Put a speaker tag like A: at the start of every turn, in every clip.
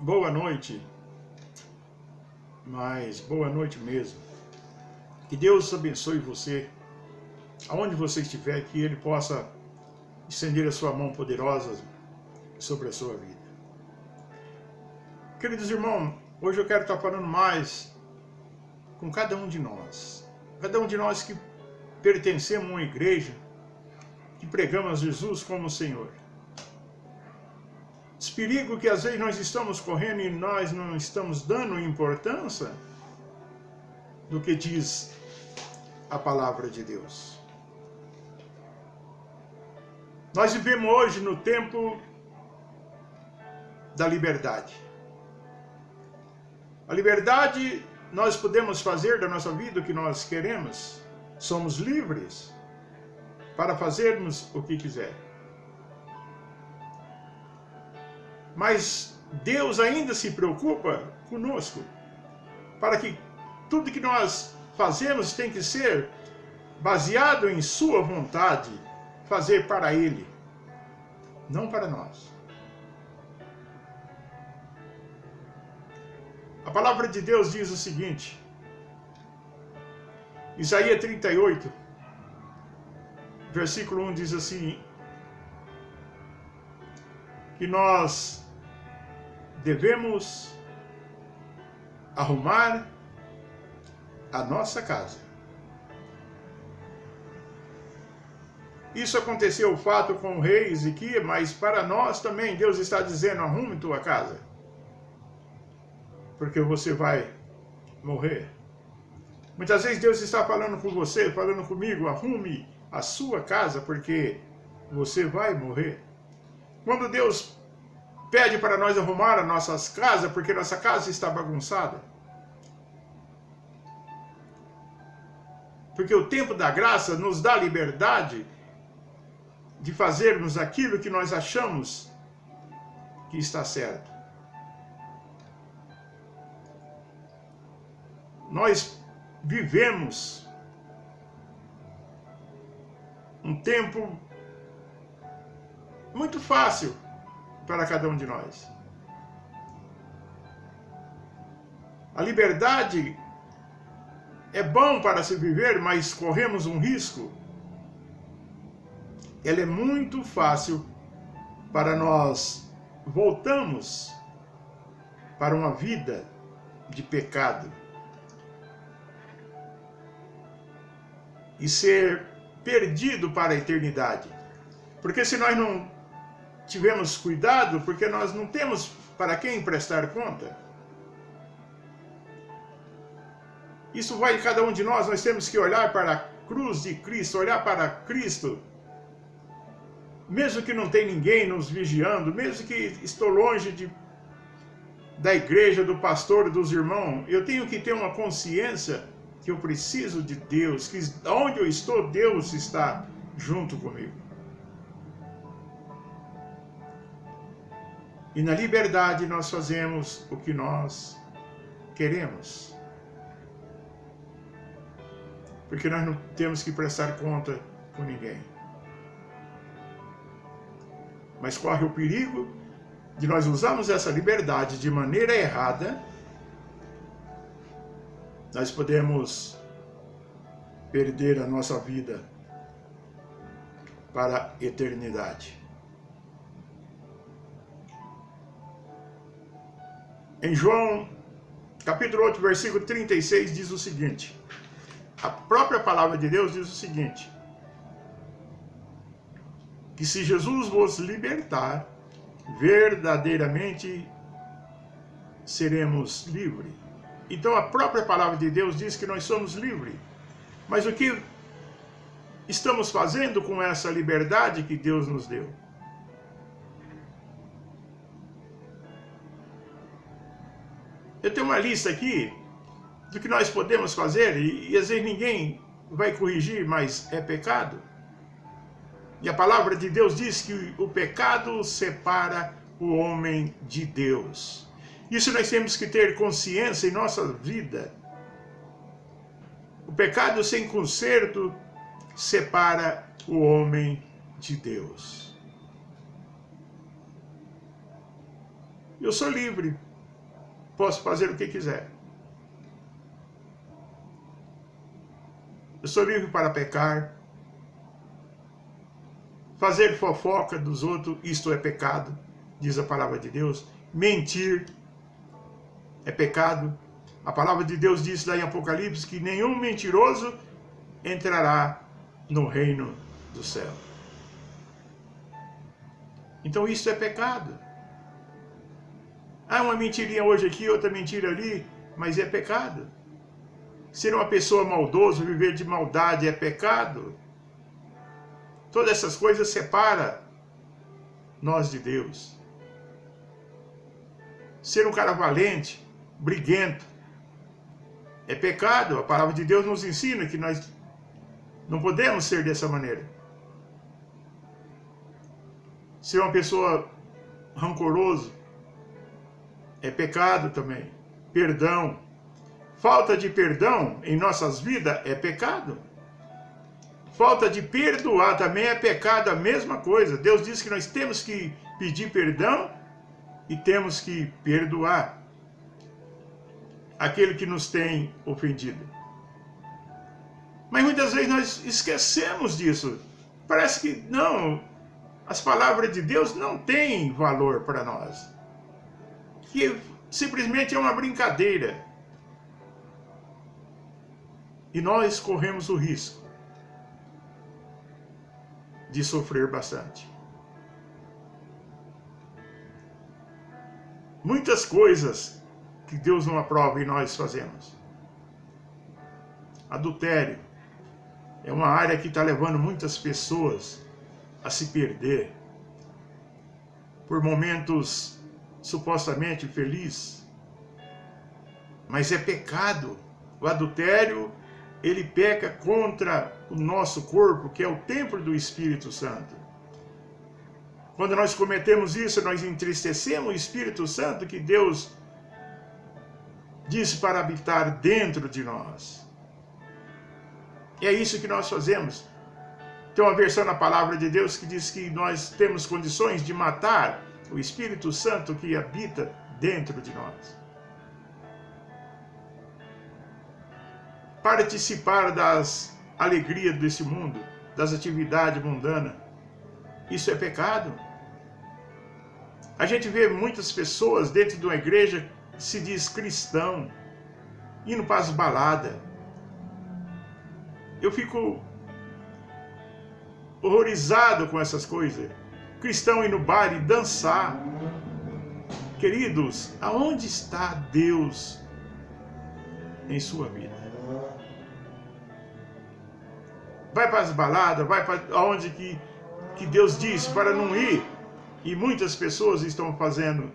A: Boa noite, mas boa noite mesmo. Que Deus abençoe você, aonde você estiver, que Ele possa estender a sua mão poderosa sobre a sua vida. Queridos irmãos, hoje eu quero estar falando mais com cada um de nós. Cada um de nós que pertencemos a uma igreja, que pregamos Jesus como Senhor. Esse perigo que às vezes nós estamos correndo e nós não estamos dando importância do que diz a palavra de Deus. Nós vivemos hoje no tempo da liberdade. A liberdade, nós podemos fazer da nossa vida o que nós queremos. Somos livres para fazermos o que quiser. Mas Deus ainda se preocupa conosco, para que tudo que nós fazemos tem que ser baseado em sua vontade, fazer para Ele, não para nós. A palavra de Deus diz o seguinte, Isaías 38, versículo 1 diz assim, que nós devemos arrumar a nossa casa. Isso aconteceu o fato com o rei Ezequias, mas para nós também Deus está dizendo, arrume tua casa, porque você vai morrer. Muitas vezes Deus está falando com você, falando comigo, arrume a sua casa, porque você vai morrer. Quando Deus pede para nós arrumar as nossas casas, porque nossa casa está bagunçada. Porque o tempo da graça nos dá liberdade de fazermos aquilo que nós achamos que está certo. Nós vivemos um tempo muito fácil para cada um de nós. A liberdade é bom para se viver, mas corremos um risco. Ela é muito fácil para nós voltarmos para uma vida de pecado e ser perdido para a eternidade. Porque se nós não tivemos cuidado, porque nós não temos para quem prestar conta. Isso vai de cada um de nós temos que olhar para a cruz de Cristo, olhar para Cristo. Mesmo que não tem ninguém nos vigiando, mesmo que estou longe da igreja, do pastor, dos irmãos, eu tenho que ter uma consciência que eu preciso de Deus, que onde eu estou, Deus está junto comigo. E na liberdade nós fazemos o que nós queremos. Porque nós não temos que prestar conta com ninguém. Mas corre o perigo de nós usarmos essa liberdade de maneira errada. Nós podemos perder a nossa vida para a eternidade. Em João, capítulo 8, versículo 36, diz o seguinte. A própria palavra de Deus diz o seguinte. Que se Jesus vos libertar, verdadeiramente seremos livres. Então a própria palavra de Deus diz que nós somos livres. Mas o que estamos fazendo com essa liberdade que Deus nos deu? Eu tenho uma lista aqui do que nós podemos fazer e às vezes ninguém vai corrigir, mas é pecado. E a palavra de Deus diz que o pecado separa o homem de Deus. Isso nós temos que ter consciência em nossa vida. O pecado sem conserto separa o homem de Deus. Eu sou livre posso fazer o que quiser. Eu sou livre para pecar. Fazer fofoca dos outros, isto é pecado, diz a palavra de Deus. Mentir é pecado. A palavra de Deus diz lá em Apocalipse que nenhum mentiroso entrará no reino do céu. Então isso é pecado. Uma mentirinha hoje aqui, outra mentira ali, mas é pecado. Ser uma pessoa maldosa, viver de maldade é pecado. Todas essas coisas separam nós de Deus. Ser um cara valente, briguento, é pecado. A palavra de Deus nos ensina que nós não podemos ser dessa maneira. Ser uma pessoa rancoroso é pecado também. Perdão. Falta de perdão em nossas vidas é pecado. Falta de perdoar também é pecado, a mesma coisa. Deus diz que nós temos que pedir perdão e temos que perdoar aquele que nos tem ofendido. Mas muitas vezes nós esquecemos disso. Parece que não, as palavras de Deus não têm valor para nós. Que simplesmente é uma brincadeira. E nós corremos o risco de sofrer bastante. Muitas coisas que Deus não aprova e nós fazemos. Adultério é uma área que está levando muitas pessoas a se perder por momentos supostamente felizes. Mas é pecado. O adultério, ele peca contra o nosso corpo, que é o templo do Espírito Santo. Quando nós cometemos isso, nós entristecemos o Espírito Santo que Deus disse para habitar dentro de nós. E é isso que nós fazemos. Tem uma versão na palavra de Deus que diz que nós temos condições de matar o Espírito Santo que habita dentro de nós. Participar das alegrias desse mundo, das atividades mundanas, isso é pecado. A gente vê muitas pessoas dentro de uma igreja que se diz cristão, indo para as baladas. Eu fico horrorizado com essas coisas. Cristão ir no bar e dançar. Queridos, aonde está Deus em sua vida? Vai para as baladas, vai para onde que Deus disse para não ir. E muitas pessoas estão fazendo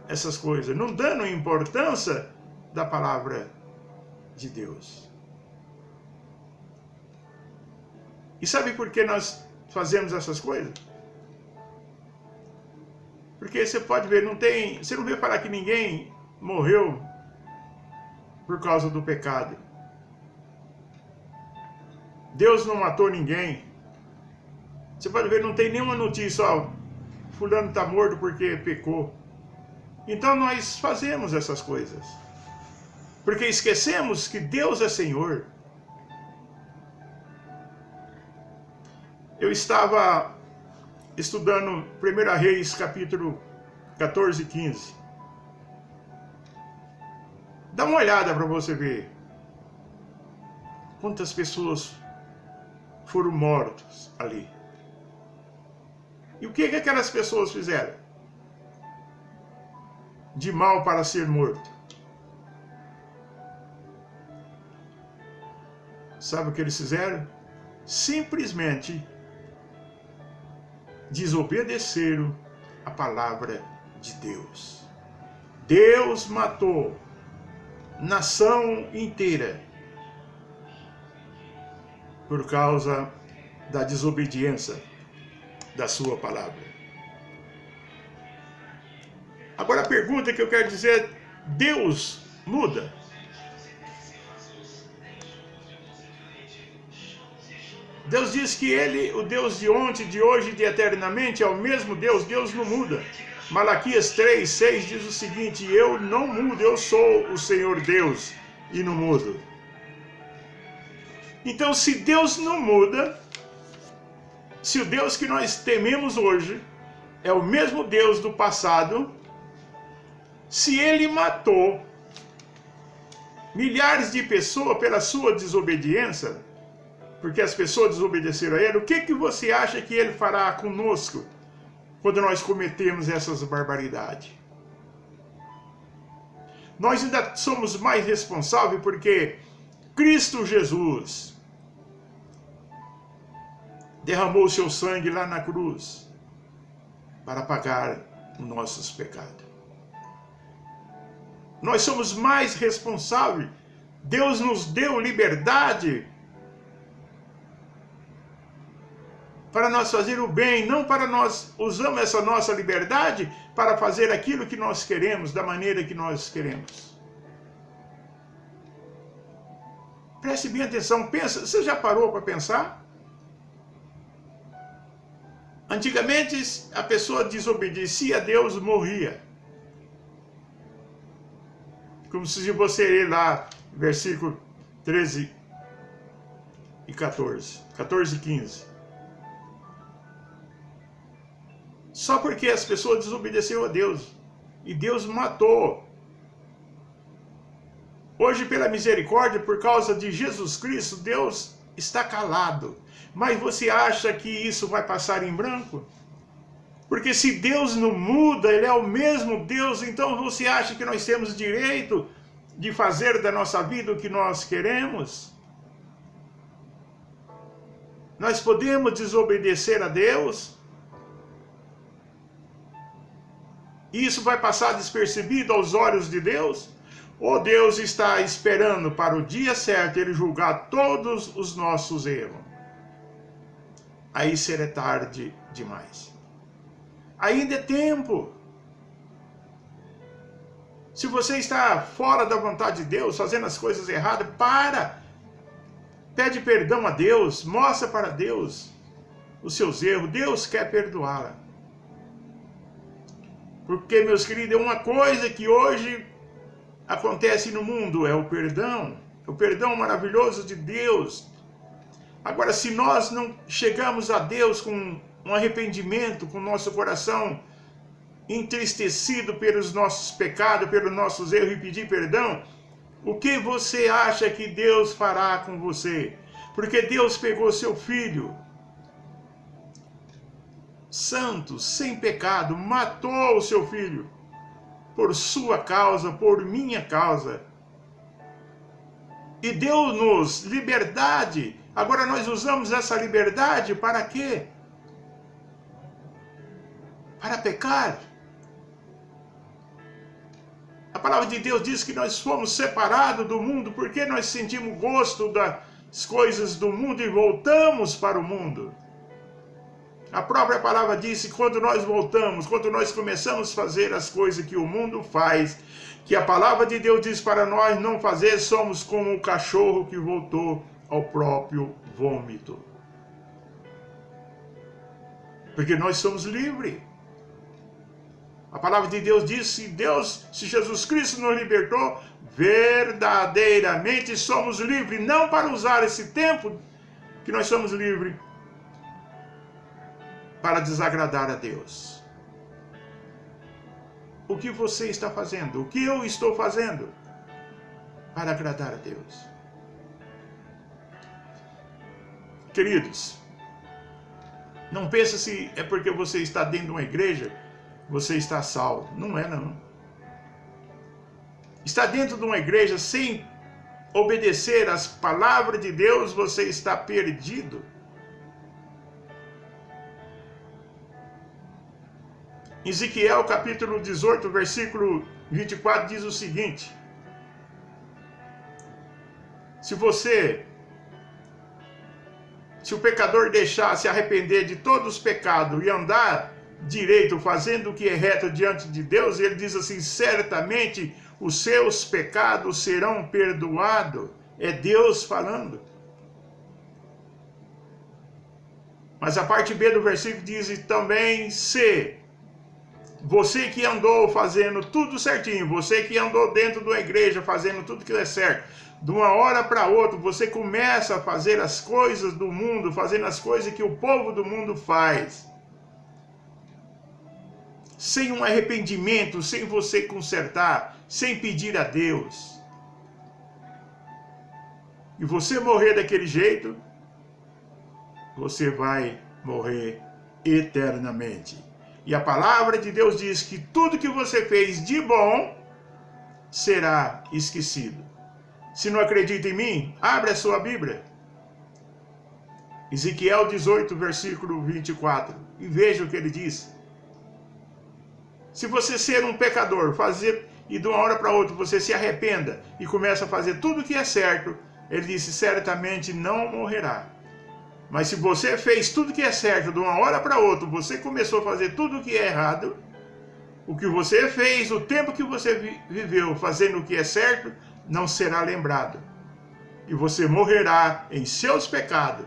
A: essas coisas, não dando importância da palavra de Deus. E sabe por que nós fazemos essas coisas? Porque você pode ver, você não vê falar que ninguém morreu por causa do pecado. Deus não matou ninguém. Você pode ver, não tem nenhuma notícia, fulano está morto porque pecou. Então nós fazemos essas coisas. Porque esquecemos que Deus é Senhor. Eu estava estudando 1 Reis, capítulo 14 e 15. Dá uma olhada para você ver quantas pessoas foram mortas ali. E o que aquelas pessoas fizeram? De mal para ser morto. Sabe o que eles fizeram? Simplesmente desobedeceram a palavra de Deus. Deus matou nação inteira por causa da desobediência da sua palavra. Agora a pergunta que eu quero dizer, Deus muda? Deus diz que Ele, o Deus de ontem, de hoje e de eternamente, é o mesmo Deus. Deus não muda. Malaquias 3:6 diz o seguinte: eu não mudo, eu sou o Senhor Deus e não mudo. Então, se Deus não muda, se o Deus que nós tememos hoje é o mesmo Deus do passado, se Ele matou milhares de pessoas pela sua desobediência, porque as pessoas desobedeceram a Ele, o que você acha que Ele fará conosco quando nós cometemos essas barbaridades? Nós ainda somos mais responsáveis porque Cristo Jesus derramou o seu sangue lá na cruz para pagar os nossos pecados. Nós somos mais responsáveis. Deus nos deu liberdade para nós fazer o bem, não para nós usamos essa nossa liberdade para fazer aquilo que nós queremos, da maneira que nós queremos. Preste bem atenção, pensa, você já parou para pensar? Antigamente, a pessoa desobedecia a Deus, morria. Como se você ler lá, versículo 13 e 14. 14 e 15. Só porque as pessoas desobedeceram a Deus. E Deus matou. Hoje, pela misericórdia, por causa de Jesus Cristo, Deus está calado. Mas você acha que isso vai passar em branco? Porque se Deus não muda, Ele é o mesmo Deus, então você acha que nós temos direito de fazer da nossa vida o que nós queremos? Nós podemos desobedecer a Deus? E isso vai passar despercebido aos olhos de Deus? Ou Deus está esperando para o dia certo Ele julgar todos os nossos erros? Aí será tarde demais. Ainda é tempo. Se você está fora da vontade de Deus, fazendo as coisas erradas, para. Pede perdão a Deus, mostra para Deus os seus erros. Deus quer perdoá-la. Porque, meus queridos, uma coisa que hoje acontece no mundo é o perdão maravilhoso de Deus. Agora, se nós não chegamos a Deus com um arrependimento, com o nosso coração entristecido pelos nossos pecados, pelos nossos erros e pedir perdão, o que você acha que Deus fará com você? Porque Deus pegou seu filho, santo, sem pecado, matou o seu filho, por sua causa, por minha causa, e deu-nos liberdade. Agora nós usamos essa liberdade para quê? Para pecar. A palavra de Deus diz que nós fomos separados do mundo porque nós sentimos gosto das coisas do mundo e voltamos para o mundo. A própria palavra diz que quando nós voltamos, quando nós começamos a fazer as coisas que o mundo faz, que a palavra de Deus diz para nós não fazer, somos como o cachorro que voltou ao próprio vômito. Porque nós somos livres. A palavra de Deus diz, se Jesus Cristo nos libertou, verdadeiramente somos livres, não para usar esse tempo que nós somos livres para desagradar a Deus. O que você está fazendo? O que eu estou fazendo para agradar a Deus? Queridos, não pense se é porque você está dentro de uma igreja, você está salvo. Não é, não. Está dentro de uma igreja sem obedecer às palavras de Deus, você está perdido. Ezequiel capítulo 18, versículo 24 diz o seguinte: se o pecador deixar se arrepender de todos os pecados e andar direito, fazendo o que é reto diante de Deus, ele diz assim, certamente os seus pecados serão perdoados. É Deus falando. Mas a parte B do versículo diz: e também se você que andou fazendo tudo certinho, você que andou dentro da igreja fazendo tudo que é certo, de uma hora para outra você começa a fazer as coisas do mundo, fazendo as coisas que o povo do mundo faz, sem um arrependimento, sem você consertar, sem pedir a Deus, e você morrer daquele jeito, você vai morrer eternamente. E a palavra de Deus diz que tudo que você fez de bom será esquecido. Se não acredita em mim, abre a sua Bíblia. Ezequiel 18, versículo 24. E veja o que ele diz. Se você ser um pecador, e de uma hora para outra você se arrependa e começa a fazer tudo o que é certo, ele disse: certamente não morrerá. Mas se você fez tudo que é certo, de uma hora para outra, você começou a fazer tudo o que é errado, o que você fez, o tempo que você viveu fazendo o que é certo, não será lembrado. E você morrerá em seus pecados,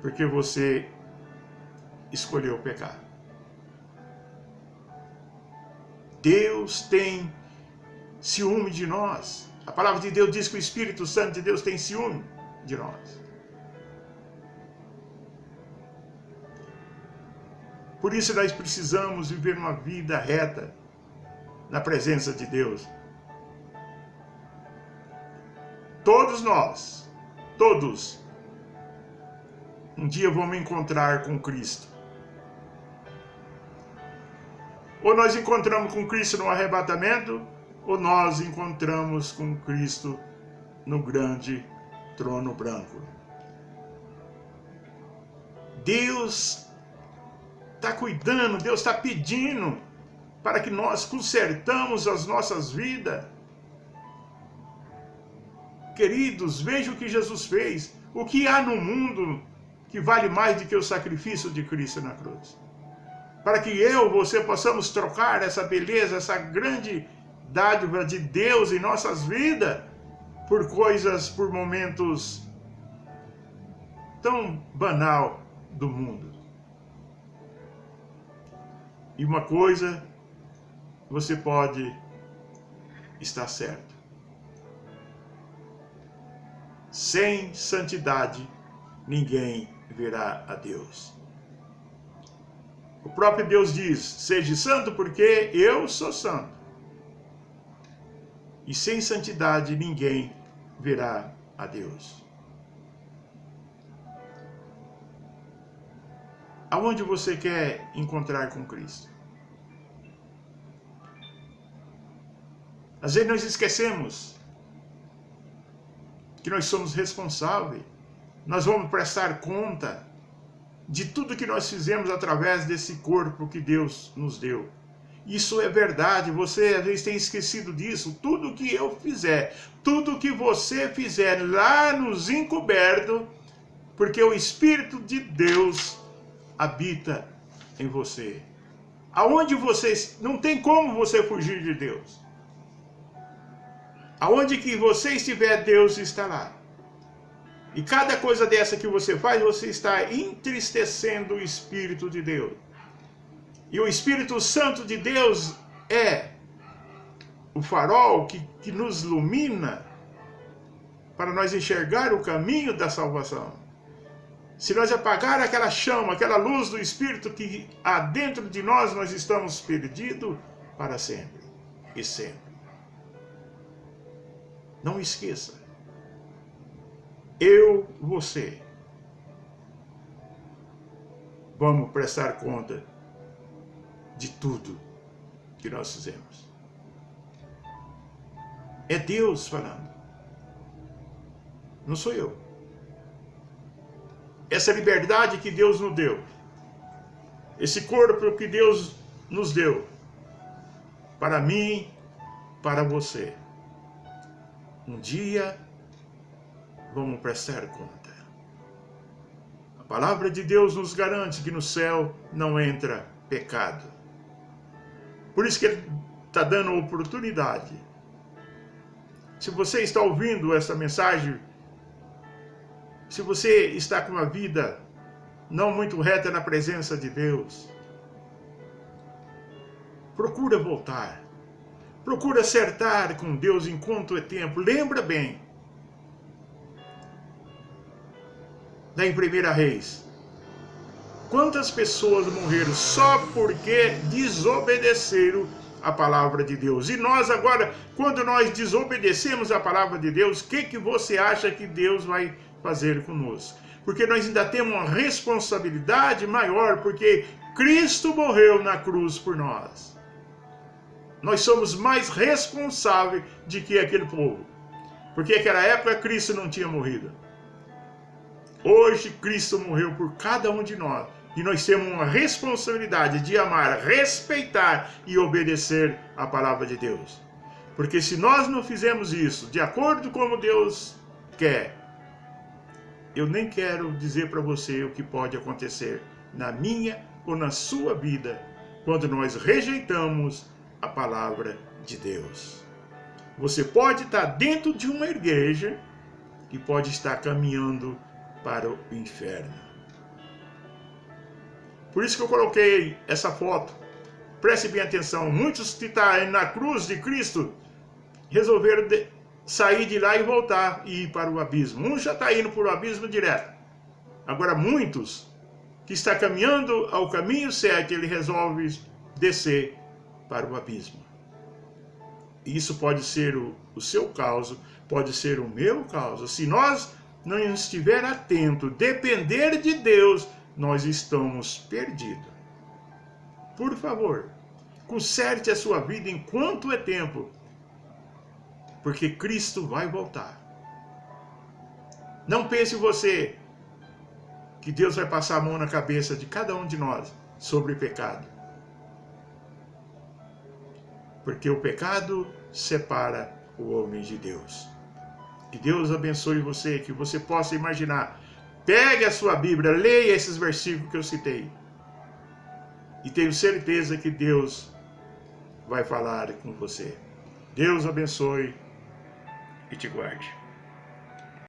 A: porque você escolheu pecar. Deus tem ciúme de nós. A palavra de Deus diz que o Espírito Santo de Deus tem ciúme de nós. Por isso nós precisamos viver uma vida reta na presença de Deus. Todos nós, um dia vamos encontrar com Cristo. Ou nós encontramos com Cristo no arrebatamento, ou nós encontramos com Cristo no grande trono branco. Deus está cuidando, Deus está pedindo para que nós consertamos as nossas vidas. Queridos, veja o que Jesus fez. O que há no mundo que vale mais do que o sacrifício de Cristo na cruz? Para que você possamos trocar essa beleza, essa grande dádiva de Deus em nossas vidas, por momentos tão banal do mundo. E uma coisa você pode estar certo: sem santidade ninguém verá a Deus. O próprio Deus diz: seja santo porque eu sou santo. E sem santidade ninguém verá a Deus. Aonde você quer encontrar com Cristo? Às vezes nós esquecemos que nós somos responsáveis. Nós vamos prestar conta de tudo que nós fizemos através desse corpo que Deus nos deu. Isso é verdade, você às vezes tem esquecido disso. Tudo que eu fizer, tudo que você fizer lá nos encobertos, porque o Espírito de Deus habita em você. Aonde você, não tem como você fugir de Deus. Aonde que você estiver, Deus está lá. E cada coisa dessa que você faz, você está entristecendo o Espírito de Deus. E o Espírito Santo de Deus é o farol que nos ilumina para nós enxergar o caminho da salvação. Se nós apagar aquela chama, aquela luz do Espírito que há dentro de nós, nós estamos perdidos para sempre e sempre. Não esqueça. Você, vamos prestar conta de tudo que nós fizemos. É Deus falando. Não sou eu. Essa liberdade que Deus nos deu, esse corpo que Deus nos deu, para mim, para você. Um dia vamos prestar conta. A palavra de Deus nos garante que no céu não entra pecado. Por isso que Ele está dando oportunidade. Se você está ouvindo essa mensagem, se você está com uma vida não muito reta na presença de Deus. Procura voltar. Procura acertar com Deus enquanto é tempo. Lembra bem. Lá em 1 Reis. Quantas pessoas morreram só porque desobedeceram a palavra de Deus? E nós agora, quando nós desobedecemos a palavra de Deus, o que você acha que Deus vai fazer conosco? Porque nós ainda temos uma responsabilidade maior, porque Cristo morreu na cruz por nós. Nós somos mais responsáveis do que aquele povo. Porque naquela época Cristo não tinha morrido. Hoje Cristo morreu por cada um de nós. E nós temos uma responsabilidade de amar, respeitar e obedecer a palavra de Deus. Porque se nós não fizermos isso de acordo com como Deus quer, eu nem quero dizer para você o que pode acontecer na minha ou na sua vida quando nós rejeitamos a palavra de Deus. Você pode estar dentro de uma igreja e pode estar caminhando para o inferno. Por isso que eu coloquei essa foto. Preste bem atenção. Muitos que estão na cruz de Cristo resolveram sair de lá e voltar e ir para o abismo. Um já está indo para o abismo direto. Agora muitos que estão caminhando ao caminho certo, ele resolve descer para o abismo. Isso pode ser o seu caso, pode ser o meu caso. Se nós não estiver atento, depender de Deus, nós estamos perdidos. Por favor, conserte a sua vida enquanto é tempo, porque Cristo vai voltar. Não pense você que Deus vai passar a mão na cabeça de cada um de nós sobre o pecado. Porque o pecado separa o homem de Deus. Que Deus abençoe você, que você possa imaginar. Pegue a sua Bíblia, leia esses versículos que eu citei. E tenho certeza que Deus vai falar com você. Deus abençoe e te guarde.